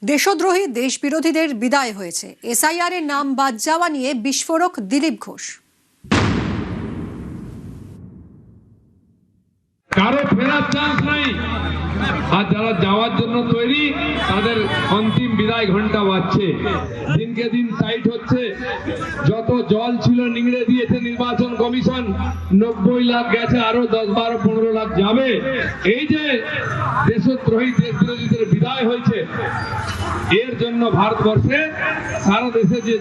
দেশদ্রোহী দেশবিরোধীদের বিদায় হয়েছে। এসআইআর এর নাম বাদ যাওয়া নিয়ে বিস্ফোরক দিলীপ ঘোষ। কারো ফেরার চান্স নাই, আর যারা যাওয়ার জন্য তৈরি তাদের অন্তিম বিদায় ঘন্টা বাজছে। দিনকে দিন টাইট হচ্ছে। যত জল ছিল নিংড়ে দিয়েছে নির্বাচন কমিশন। 90 লাখ গেছে, আরো 10, 12, 15 লাখ যাবে। এই যে দেশদ্রোহী দেশবিরোধীদের বিদায় হয়েছে, এর জন্য ভারতবর্ষে সারা দেশে যে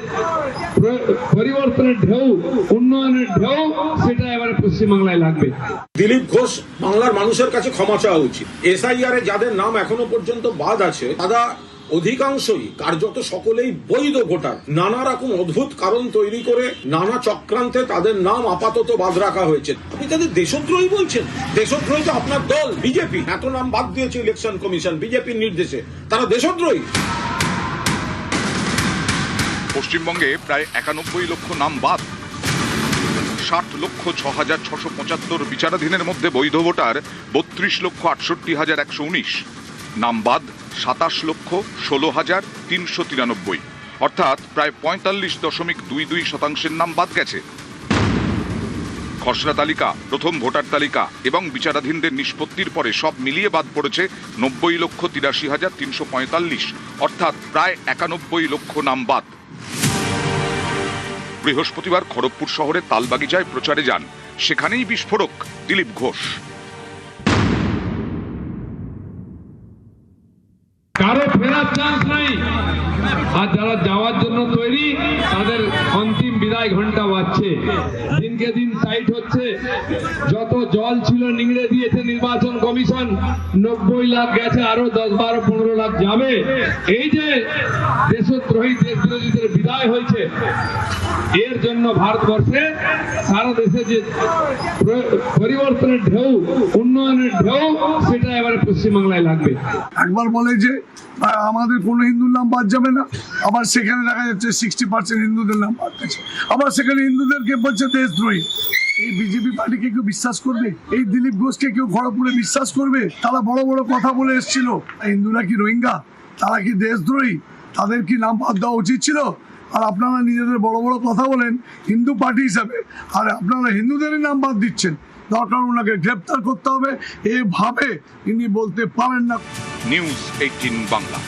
পরিবর্তনের ঢেউ, উন্নয়নের ঢেউ, সেটা এবারে পশ্চিমবাংলায় লাগবে। দিলীপ ঘোষ বাংলার মানুষের কাছে ক্ষমা চাওয়া উচিত। এসআইআর এ যাদের নাম এখনো পর্যন্ত বাদ আছে, তারা অধিকাংশই, কার্যত সকলেই বৈধ ভোটার। নানা রকম অদ্ভুত কারণ তৈরি করে নানা চক্রান্তে তাদের নাম আপাতত বাদ রাখা হয়েছে। আপনি তাদের দেশদ্রোহী বলছেন? দেশদ্রোহী তো আপনার দল বিজেপি। এত নাম বাদ দিয়েছে ইলেকশন কমিশন বিজেপির নির্দেশে, তারা দেশদ্রোহী। পশ্চিমবঙ্গে প্রায় 91 লক্ষ নাম বাদ। 60,06,675 বিচারাধীনের মধ্যে বৈধ ভোটার 32,68,119। নাম বাদ 27,16,393, অর্থাৎ প্রায় 45.22% নাম বাদ গেছে। খসড়া তালিকা, প্রথম ভোটার তালিকা এবং বিচারাধীনদের নিষ্পত্তির পরে সব মিলিয়ে বাদ পড়েছে 90,83,345, অর্থাৎ প্রায় 91 লক্ষ নাম বাদ। বৃহস্পতিবার খড়গপুর শহরের তালবাগিচায় প্রচারে যান, সেখানেই বিস্ফোরক দিলীপ ঘোষ। কারো ফেরার চান্স নাই, আর যারা যাওয়ার জন্য তৈরি তাদের অন্তিম বিদায় ঘন্টা বাজছে। দিনকে দিন টাইট হচ্ছে। যত জল ছিল নিংড়ে দিয়েছে নির্বাচন কমিশন। 90 লাখ গেছে, আরো 10, 12, 15 লাখ যাবে। এই যে দেশদ্রোহী দেশবিরোধীদের বিদায় হয়েছে, এর জন্য ভারতবর্ষে সারা দেশে যে পরিবর্তনের ঢেউ, উন্নয়নের ঢেউ, সেটা এবারে পশ্চিমবাংলায় লাগবে। একবার বলে যে আমাদের কোনো হিন্দুর নাম বাদ যাবে না, আবার সেখানে দেখা যাচ্ছে 60% হিন্দুদের নাম বাদ গেছে। আবার সেখানে হিন্দুদেরকে বলছে দেশদ্রোহী। এই বিজেপি পার্টিকে কেউ বিশ্বাস করবে? এই দিলীপ ঘোষকে কেউ খড়গপুরে বিশ্বাস করবে? তারা বড় বড় কথা বলে এসেছিল, হিন্দুরা কি রোহিঙ্গা, তারা কি দেশদ্রোহী, তাদের কি নাম বাদ দেওয়া উচিত ছিল? আর আপনারা নিজেদের বড় বড় কথা বলেন হিন্দু পার্টি হিসাবে, আর আপনারা হিন্দুদেরই নাম বাদ দিচ্ছেন। দরকার ওনাকে গ্রেপ্তার করতে হবে, এভাবে ইনি বলতে পারেন না। নিউজ 18 বাংলা।